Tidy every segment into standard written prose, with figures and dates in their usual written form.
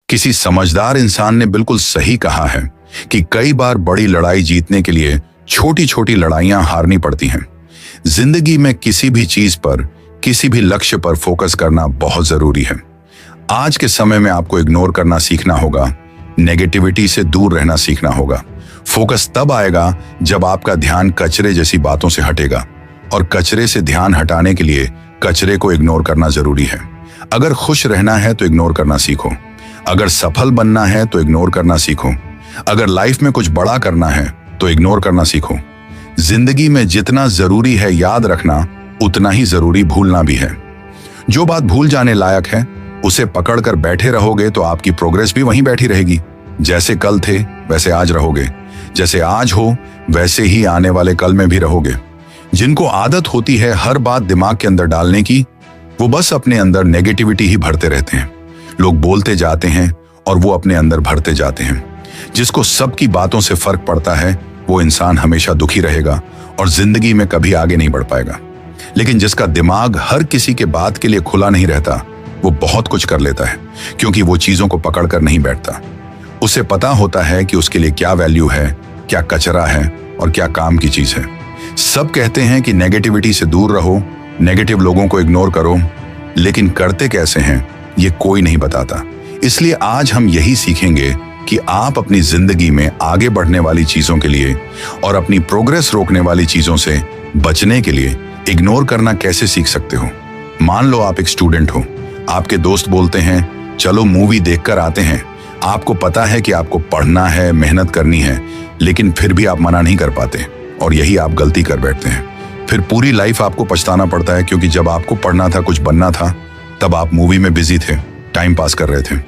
किसी समझदार इंसान ने बिल्कुल सही कहा है कि कई बार बड़ी लड़ाई जीतने के लिए छोटी छोटी लड़ाइयां हारनी पड़ती हैं। जिंदगी में किसी भी चीज पर, किसी भी लक्ष्य पर फोकस करना बहुत जरूरी है। आज के समय में आपको इग्नोर करना सीखना होगा, नेगेटिविटी से दूर रहना सीखना होगा। फोकस तब आएगा जब आपका ध्यान कचरे जैसी बातों से हटेगा, और कचरे से ध्यान हटाने के लिए कचरे को इग्नोर करना जरूरी है। अगर खुश रहना है तो इग्नोर करना सीखो, अगर सफल बनना है तो इग्नोर करना सीखो, अगर लाइफ में कुछ बड़ा करना है तो इग्नोर करना सीखो। जिंदगी में जितना जरूरी है याद रखना, उतना ही जरूरी भूलना भी है। जो बात भूल जाने लायक है उसे पकड़कर बैठे रहोगे तो आपकी प्रोग्रेस भी वहीं बैठी रहेगी। जैसे कल थे वैसे आज रहोगे, जैसे आज हो वैसे ही आने वाले कल में भी रहोगे। जिनको आदत होती है हर बात दिमाग के अंदर डालने की, वो बस अपने अंदर नेगेटिविटी ही भरते रहते हैं। लोग बोलते जाते हैं और वो अपने अंदर भरते जाते हैं। जिसको सबकी बातों से फर्क पड़ता है वो इंसान हमेशा दुखी रहेगा और जिंदगी में कभी आगे नहीं बढ़ पाएगा। लेकिन जिसका दिमाग हर किसी के बात के लिए खुला नहीं रहता, वो बहुत कुछ कर लेता है, क्योंकि वो चीजों को पकड़कर नहीं बैठता। उसे पता होता है कि उसके लिए क्या वैल्यू है, क्या कचरा है और क्या काम की चीज है। सब कहते हैं कि नेगेटिविटी से दूर रहो, नेगेटिव लोगों को इग्नोर करो, लेकिन करते कैसे हैं ये कोई नहीं बताता। इसलिए आज हम यही सीखेंगे कि आप अपनी जिंदगी में आगे बढ़ने वाली चीजों के लिए और अपनी प्रोग्रेस रोकने वाली चीजों से बचने के लिए इग्नोर करना कैसे सीख सकते हो। मान लो आप एक स्टूडेंट हो, आपके दोस्त बोलते हैं चलो मूवी देखकर आते हैं। आपको पता है कि आपको पढ़ना है, मेहनत करनी है, लेकिन फिर भी आप मना नहीं कर पाते और यही आप गलती कर बैठते हैं। फिर पूरी लाइफ आपको पछताना पड़ता है, क्योंकि जब आपको पढ़ना था, कुछ बनना था, तब आप मूवी में बिजी थे, टाइम पास कर रहे थे।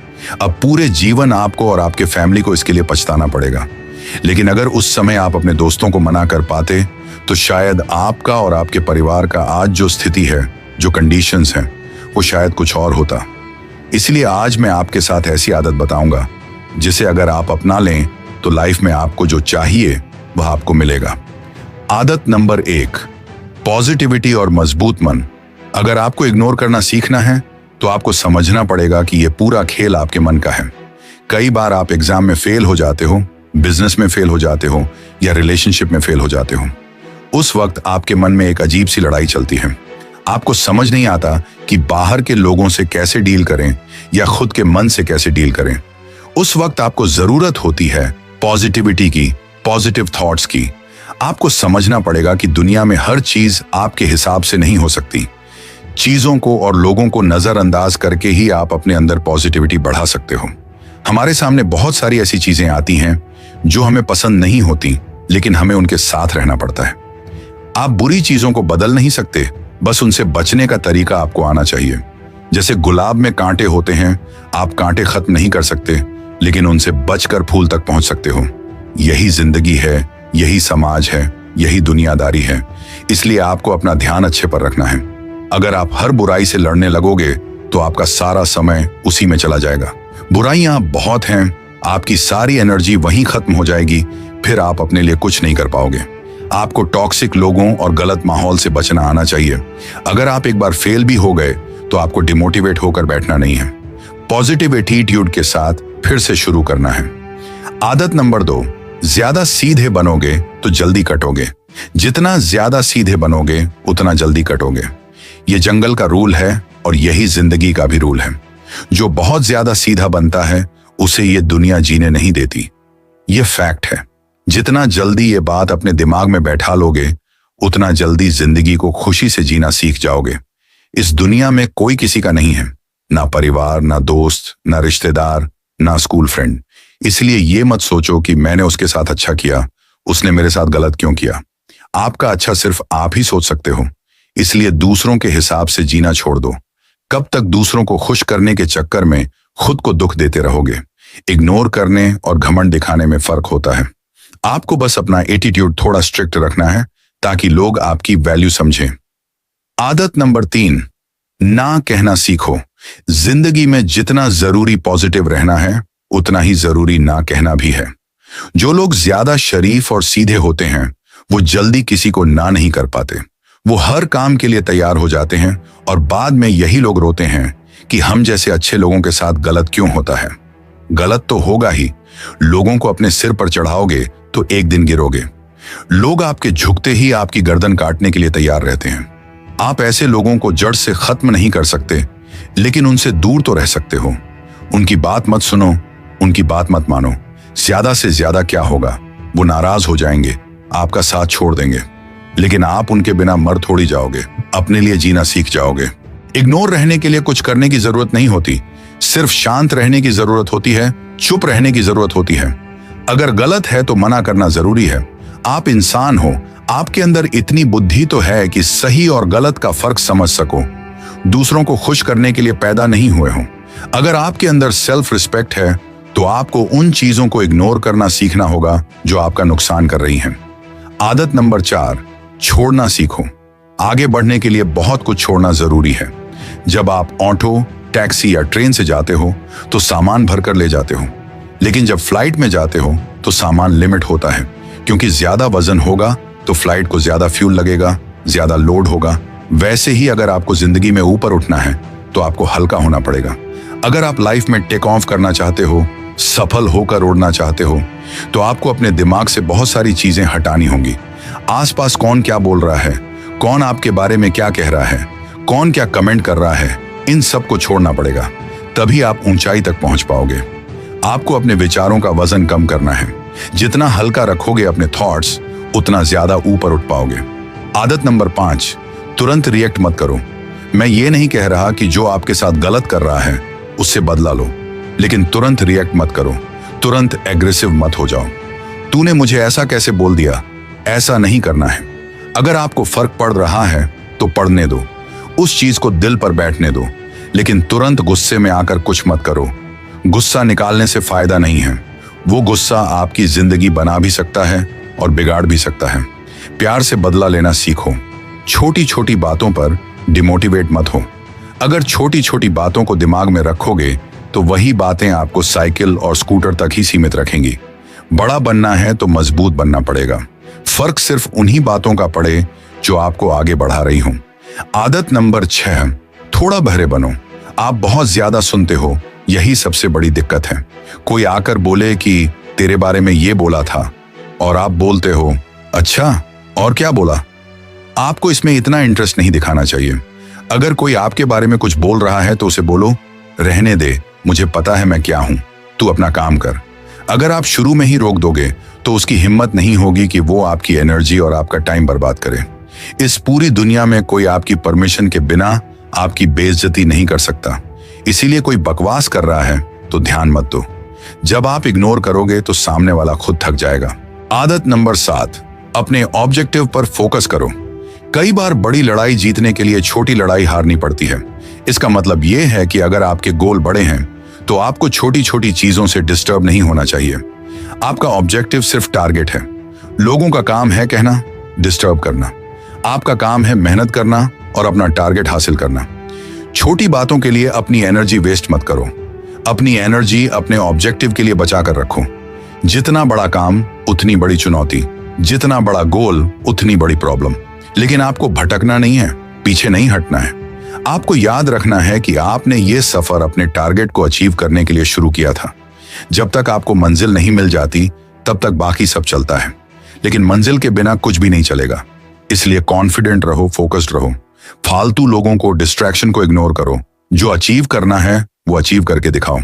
अब पूरे जीवन आपको और आपके फैमिली को इसके लिए पछताना पड़ेगा। लेकिन अगर उस समय आप अपने दोस्तों को मना कर पाते तो शायद आपका और आपके परिवार का आज जो स्थिति है, जो कंडीशंस हैं, वो शायद कुछ और होता। इसलिए आज मैं आपके साथ ऐसी आदत बताऊंगा जिसे अगर आप अपना लें तो लाइफ में आपको जो चाहिए वह आपको मिलेगा। आदत नंबर 1, पॉजिटिविटी और मजबूत मन। अगर आपको इग्नोर करना सीखना है तो आपको समझना पड़ेगा कि यह पूरा खेल आपके मन का है। कई बार आप एग्जाम में फेल हो जाते हो, बिजनेस में फेल हो जाते हो या रिलेशनशिप में फेल हो जाते हो। उस वक्त आपके मन में एक अजीब सी लड़ाई चलती है। आपको समझ नहीं आता कि बाहर के लोगों से कैसे डील करें या खुद के मन से कैसे डील करें। उस वक्त आपको जरूरत होती है पॉजिटिविटी की, पॉजिटिव थॉट्स की। आपको समझना पड़ेगा कि दुनिया में हर चीज आपके हिसाब से नहीं हो सकती। चीजों को और लोगों को नजरअंदाज करके ही आप अपने अंदर पॉजिटिविटी बढ़ा सकते हो। हमारे सामने बहुत सारी ऐसी चीजें आती हैं जो हमें पसंद नहीं होती, लेकिन हमें उनके साथ रहना पड़ता है। आप बुरी चीजों को बदल नहीं सकते, बस उनसे बचने का तरीका आपको आना चाहिए। जैसे गुलाब में कांटे होते हैं, आप कांटे खत्म नहीं कर सकते, लेकिन उनसे बचकर फूल तक पहुंच सकते हो। यही जिंदगी है, यही समाज है, यही दुनियादारी है। इसलिए आपको अपना ध्यान अच्छे पर रखना है। अगर आप हर बुराई से लड़ने लगोगे तो आपका सारा समय उसी में चला जाएगा। बुराइयां बहुत हैं, आपकी सारी एनर्जी वहीं खत्म हो जाएगी, फिर आप अपने लिए कुछ नहीं कर पाओगे। आपको टॉक्सिक लोगों और गलत माहौल से बचना आना चाहिए। अगर आप एक बार फेल भी हो गए तो आपको डिमोटिवेट होकर बैठना नहीं है। पॉजिटिव एटीट्यूड के साथ फिर से शुरू करना है। आदत नंबर 2, ज्यादा सीधे बनोगे तो जल्दी कटोगे। जितना ज्यादा सीधे बनोगे उतना जल्दी कटोगे। ये जंगल का रूल है और यही जिंदगी का भी रूल है। जो बहुत ज्यादा सीधा बनता है उसे ये दुनिया जीने नहीं देती। ये फैक्ट है। जितना जल्दी ये बात अपने दिमाग में बैठा लोगे, उतना जल्दी जिंदगी को खुशी से जीना सीख जाओगे। इस दुनिया में कोई किसी का नहीं है, ना परिवार, ना दोस्त, ना रिश्तेदार, ना स्कूल फ्रेंड। इसलिए ये मत सोचो कि मैंने उसके साथ अच्छा किया, उसने मेरे साथ गलत क्यों किया। आपका अच्छा सिर्फ आप ही सोच सकते हो। इसलिए दूसरों के हिसाब से जीना छोड़ दो। कब तक दूसरों को खुश करने के चक्कर में खुद को दुख देते रहोगे। इग्नोर करने और घमंड दिखाने में फर्क होता है। आपको बस अपना एटीट्यूड थोड़ा स्ट्रिक्ट रखना है ताकि लोग आपकी वैल्यू समझें। आदत नंबर 3, ना कहना सीखो। जिंदगी में जितना जरूरी पॉजिटिव रहना है, उतना ही जरूरी ना कहना भी है। जो लोग ज्यादा शरीफ और सीधे होते हैं वो जल्दी किसी को ना नहीं कर पाते। वो हर काम के लिए तैयार हो जाते हैं और बाद में यही लोग रोते हैं कि हम जैसे अच्छे लोगों के साथ गलत क्यों होता है। गलत तो होगा ही। लोगों को अपने सिर पर चढ़ाओगे तो एक दिन गिरोगे। लोग आपके झुकते ही आपकी गर्दन काटने के लिए तैयार रहते हैं। आप ऐसे लोगों को जड़ से खत्म नहीं कर सकते, लेकिन उनसे दूर तो रह सकते हो। उनकी बात मत सुनो, उनकी बात मत मानो। ज्यादा से ज्यादा क्या होगा, वो नाराज हो जाएंगे, आपका साथ छोड़ देंगे। लेकिन आप उनके बिना मर थोड़ी जाओगे, अपने लिए जीना सीख जाओगे। इग्नोर रहने के लिए कुछ करने की जरूरत नहीं होती, सिर्फ शांत रहने की जरूरत होती है, चुप रहने की जरूरत होती है। अगर गलत है तो मना करना जरूरी है। आप इंसान हो, आपके अंदर इतनी बुद्धि तो है कि सही और गलत का फर्क समझ सको। दूसरों को खुश करने के लिए पैदा नहीं हुए हो। अगर आपके अंदर सेल्फ रिस्पेक्ट है तो आपको उन चीजों को इग्नोर करना सीखना होगा जो आपका नुकसान कर रही हैं। आदत नंबर 4, छोड़ना सीखो। आगे बढ़ने के लिए बहुत कुछ छोड़ना जरूरी है। जब आप ऑटो, टैक्सी या ट्रेन से जाते हो तो सामान भरकर ले जाते हो, लेकिन जब फ्लाइट में जाते हो तो सामान लिमिट होता है, क्योंकि ज्यादा वजन होगा तो फ्लाइट को ज्यादा फ्यूल लगेगा, ज्यादा लोड होगा। वैसे ही अगर आपको जिंदगी में ऊपर उठना है तो आपको हल्का होना पड़ेगा। अगर आप लाइफ में टेक ऑफ करना चाहते हो, सफल होकर उड़ना चाहते हो, तो आपको अपने दिमाग से बहुत सारी चीजें हटानी होंगी। आसपास कौन क्या बोल रहा है, कौन आपके बारे में क्या कह रहा है, कौन क्या कमेंट कर रहा है, इन सब को छोड़ना पड़ेगा। तभी आप ऊंचाई तक पहुंच पाओगे। आपको अपने विचारों का वजन कम करना है। जितना हल्का रखोगे अपने थॉट्स, उतना ज्यादा ऊपर उठ पाओगे। आदत नंबर 5, तुरंत रिएक्ट मत करो। मैं ये नहीं कह रहा कि जो आपके साथ गलत कर रहा है उससे बदला लो, लेकिन तुरंत रिएक्ट मत करो, तुरंत एग्रेसिव मत हो जाओ। तूने मुझे ऐसा कैसे बोल दिया, ऐसा नहीं करना है। अगर आपको फर्क पड़ रहा है तो पड़ने दो, उस चीज को दिल पर बैठने दो, लेकिन तुरंत गुस्से में आकर कुछ मत करो। गुस्सा निकालने से फायदा नहीं है। वो गुस्सा आपकी जिंदगी बना भी सकता है और बिगाड़ भी सकता है। प्यार से बदला लेना सीखो। छोटी छोटी बातों पर डिमोटिवेट मत हो। अगर छोटी छोटी बातों को दिमाग में रखोगे तो वही बातें आपको साइकिल और स्कूटर तक ही सीमित रखेंगी। बड़ा बनना है तो मजबूत बनना पड़ेगा। फर्क सिर्फ उन्हीं बातों का पड़े जो आपको आगे बढ़ा रही हों। आदत नंबर 6, थोड़ा बहरे बनो। आप बहुत ज्यादा सुनते हो, यही सबसे बड़ी दिक्कत है। कोई आकर बोले कि तेरे बारे में ये बोला था, और आप बोलते हो अच्छा, और क्या बोला। आपको इसमें इतना इंटरेस्ट नहीं दिखाना चाहिए। अगर कोई आपके बारे में कुछ बोल रहा है तो उसे बोलो, रहने दे, मुझे पता है मैं क्या हूं, तू अपना काम कर। अगर आप शुरू में ही रोक दोगे तो उसकी हिम्मत नहीं होगी कि वो आपकी एनर्जी और आपका टाइम बर्बाद करे। इस पूरी दुनिया में कोई आपकी परमिशन के बिना आपकी बेइज्जती नहीं कर सकता। इसीलिए कोई बकवास कर रहा है तो ध्यान मत दो। जब आप इग्नोर करोगे तो सामने वाला खुद थक जाएगा। आदत नंबर 7, अपने ऑब्जेक्टिव पर फोकस करो। कई बार बड़ी लड़ाई जीतने के लिए छोटी लड़ाई हारनी पड़ती है। इसका मतलब यह है कि अगर आपके गोल बड़े हैं तो आपको छोटी छोटी चीजों से डिस्टर्ब नहीं होना चाहिए। आपका ऑब्जेक्टिव सिर्फ टारगेट है। लोगों का काम है कहना, डिस्टर्ब करना। आपका काम है मेहनत करना और अपना टारगेट हासिल करना। छोटी बातों के लिए अपनी एनर्जी वेस्ट मत करो। अपनी एनर्जी अपने ऑब्जेक्टिव के लिए बचा कर रखो। जितना बड़ा काम उतनी बड़ी चुनौती, जितना बड़ा गोल उतनी बड़ी प्रॉब्लम। लेकिन आपको भटकना नहीं है, पीछे नहीं हटना है। आपको याद रखना है कि आपने ये सफर अपने टारगेट को अचीव करने के लिए शुरू किया था। जब तक आपको मंजिल नहीं मिल जाती तब तक बाकी सब चलता है, लेकिन मंजिल के बिना कुछ भी नहीं चलेगा। इसलिए कॉन्फिडेंट रहो, फोकस्ड रहो। फालतू लोगों को, डिस्ट्रैक्शन को इग्नोर करो। जो अचीव करना है वो अचीव करके दिखाओ।